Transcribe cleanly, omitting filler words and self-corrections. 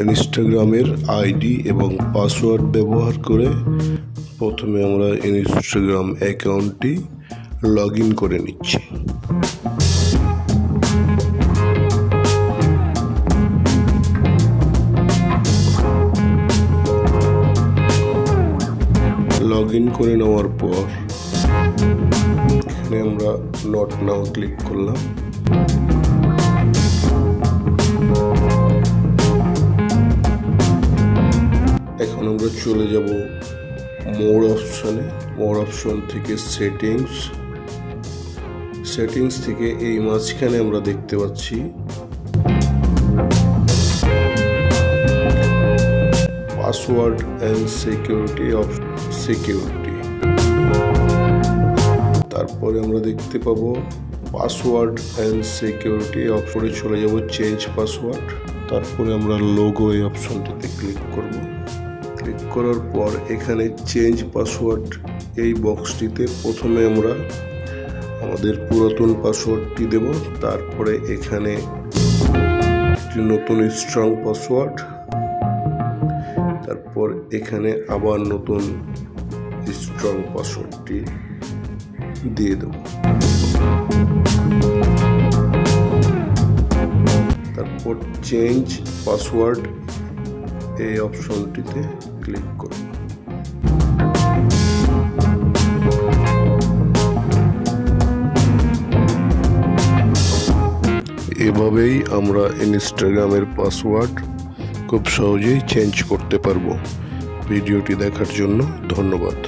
ইনস্টাগ্রামের আইডি এবং পাসওয়ার্ড ব্যবহার করে প্রথমে আমরা ইনস্টাগ্রাম অ্যাকাউন্টটি লগ ইন করে নিচ্ছি। লগ ইন করে নেওয়ার পর এখানে আমরা নট নাও ক্লিক করলাম। এখন আমরা চলে যাব মোর অপশনে। মোর অপশন থেকে সেটিংস থেকে এই মাঝখানে আমরা দেখতে পাচ্ছি পাসওয়ার্ড এন্ড সিকিউরিটি। তারপরে আমরা দেখতে পাবো পাসওয়ার্ড এন্ড সিকিউরিটি অপশনে চলে যাব চেঞ্জ পাসওয়ার্ড। তারপরে আমরা লোগো এই অপশনটিতে ক্লিক করব। ক্লিক করার পর এখানে চেঞ্জ পাসওয়ার্ড এই বক্সটিতে প্রথমে আমরা আমাদের পুরাতন পাসওয়ার্ডটি দেব। তারপরে এখানে একটি নতুন স্ট্রং পাসওয়ার্ড, তারপর এখানে আবার নতুন স্ট্রং পাসওয়ার্ডটি দিয়ে দেব। তারপর চেঞ্জ পাসওয়ার্ড এই অপশনটিতে ক্লিক করব। এভাবেই আমরা ইনস্টাগ্রামের পাসওয়ার্ড খুব সহজেই চেঞ্জ করতে পারবো। ভিডিওটি দেখার জন্য ধন্যবাদ।